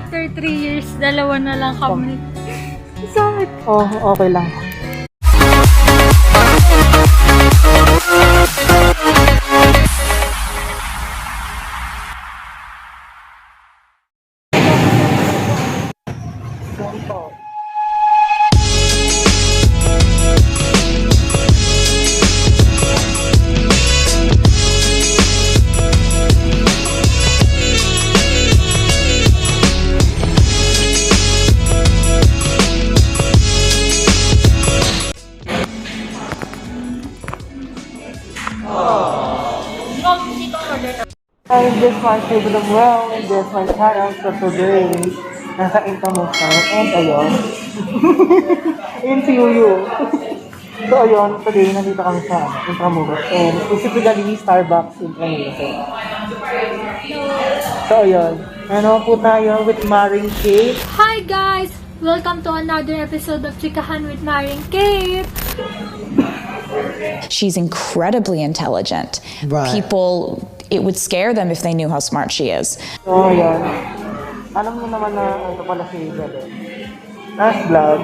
After 3 years, dalawa na lang kami. Sakit. Oh, okay lang. Hi, this is my favorite of well, and this is my channel for today. Nasa internet tayo, and ayun. Interview. So ayun, today nandito kami sa Intramuros, and specifically Starbucks Intramuros. So ayun, ano po tayo with Maring Kate. Hi guys! Welcome to another episode of Chikahan with Maring Kate. She's incredibly intelligent. Right. People, it would scare them if they knew how smart she is. So ayun, alam mo naman na ito pala si Belen. Last vlog,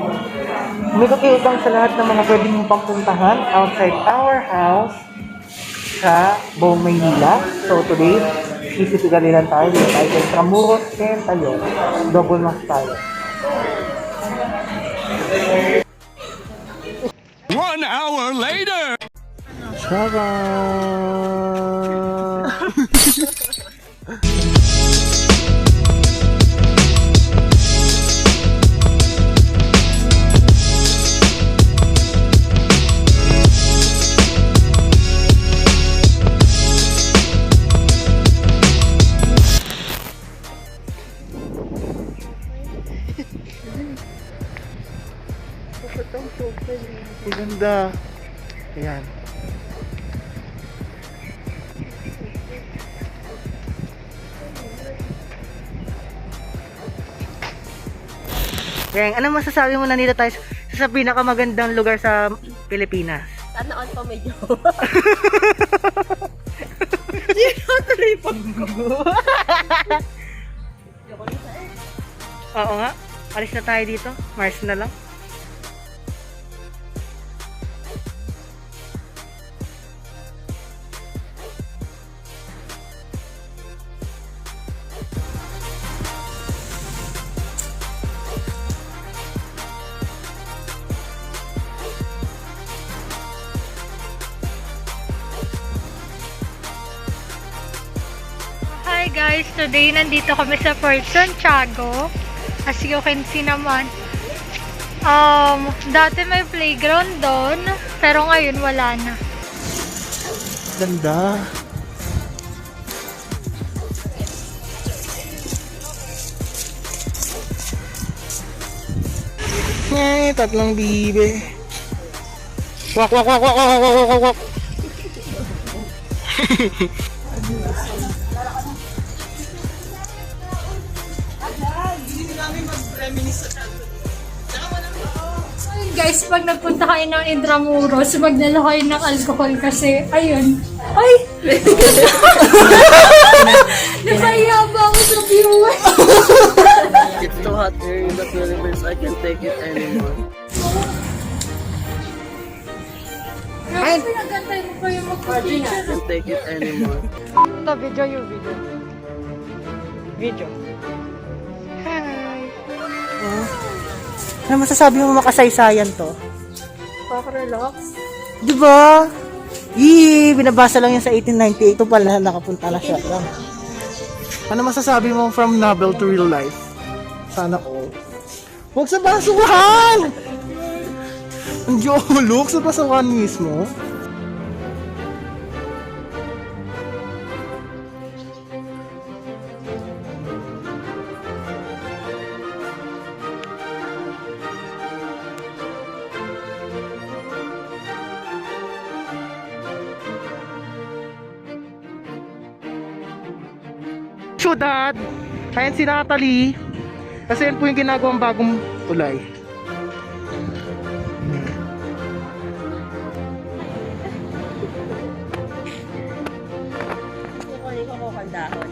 may kakiutang sa lahat ng mga pwede mong pagpuntahan outside our house sa buong Maynila. So today, specifically lang tayo dito tayo sa Intramuros and tayo, double mask tayo. 1 hour later! Tara! Ang ganda. Ayan. Yang, ano masasabi mo na nila tayo sa pinakamagandang lugar sa Pilipinas? Sana all pa may jowa. Sino tuloy pag Oo nga. Alis na tayo dito. Mars na lang. Hi guys! Today, nandito kami sa Fort Santiago. As you can see naman, dati may playground doon, pero ngayon wala na. Ganda. Tatlong bibe. Wak wak wak wak wak wak wak wak. Guys, pag nagpunta kayo ng Intramuros, magdala kayo ng alcohol kasi, ayun. Ay! Napahiya ba ako sa viewer? It's too hot here in the Philippines. I can't take it anymore. Ay! Pinagantay mo pa yung I magpapicture. can't take it anymore. Ito, video yung video. Video. Hi! Ano masasabi mo makasaysayan to? Paka-relax. Di ba? Binabasa lang yan sa 1898. Ito pala, nakapunta na siya. Ano masasabi mo from novel to real life? Sana all. Huwag sa basurahan! Ang jolok sa basurahan mismo. Syudad. Ayan si Natalie. Kasi yan po yung ginagawang bagong tulay. Kukunin ko kandahon.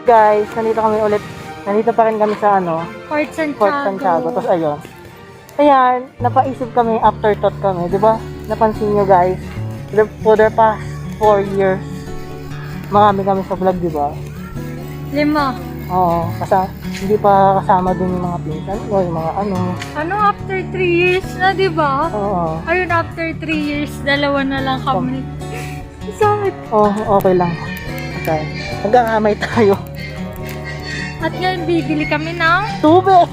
guys, nandito kami ulit. Nandito pa rin kami sa ano, Fort Fort Santiago. Tapos ayun. Ayan, napaisip kami, afterthought kami, di ba? Napansin nyo guys, for the past 4 years, marami kami sa vlog, di ba? 5. Oo, kasi hindi pa kasama dun yung mga pinsan o yung mga ano. Ano, after 3 years na, di ba? Oo. Ayun, after 3 years, 2 na lang kami. Sakit. Okay lang. Okay. Magkakamay tayo. At ngayon, bibili kami ng Tubig!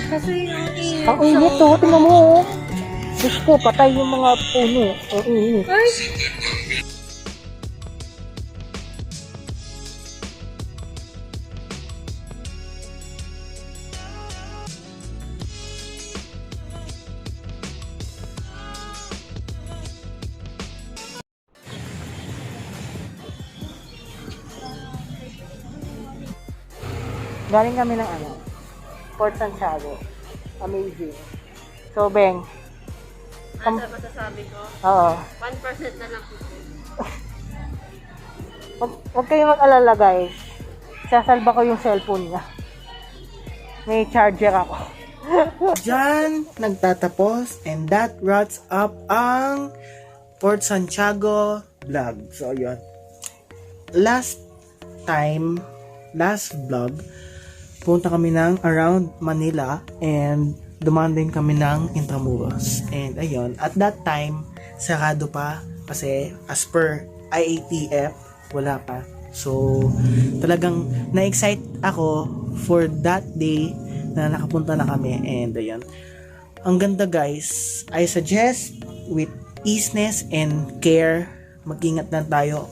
kasi ang init. Ang init to, tingnan mo. Oh. Diyos ko, patay yung mga puno. Ang init. Ay, Galing kami ng ano, Fort Santiago. Amazing. So, Beng. Ano masasabi ko? Oo. 1% na lang po. Huwag kayong mag-alala guys. Sasalba ko yung cellphone niya. May charger ako. Diyan nagtatapos and that wraps up ang Fort Santiago vlog. So, yun. Last vlog, punta kami ng around Manila and dumaan din kami ng Intramuros. And ayun, at that time, sarado pa kasi as per IATF, wala pa. So, talagang na-excite ako for that day na nakapunta na kami. And ayun, ang ganda guys. I suggest with easiness and care, mag-ingat lang tayo.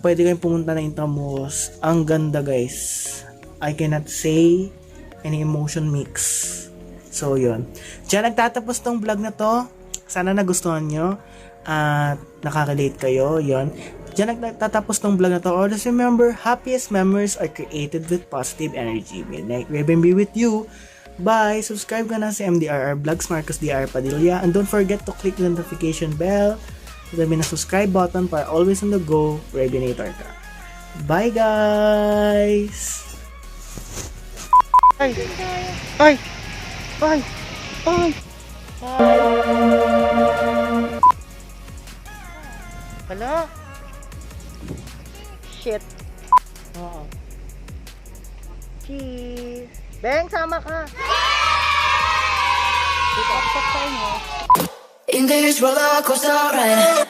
Pwede kayong pumunta ng Intramuros. Ang ganda guys. I cannot say any emotion mix. So, yun. Diyan nagtatapos tong vlog na to. Sana nagustuhan nyo. At nakaka-relate kayo. Yun. Diyan nagtatapos tong vlog na to. Always remember, happiest memories are created with positive energy. Midnight Raven be with you. Bye! Subscribe ka na sa MDRR Vlogs, Marcos DR Padilla. And don't forget to click the notification bell. Sabi na subscribe button para always on the go. Ravinator ka. Bye guys! Ay! Ay! Ay! Ay! Hala? Shit. Oo. Cheese. Beng, sama ka. Dito, upset sa inyo. In this roller coaster ride,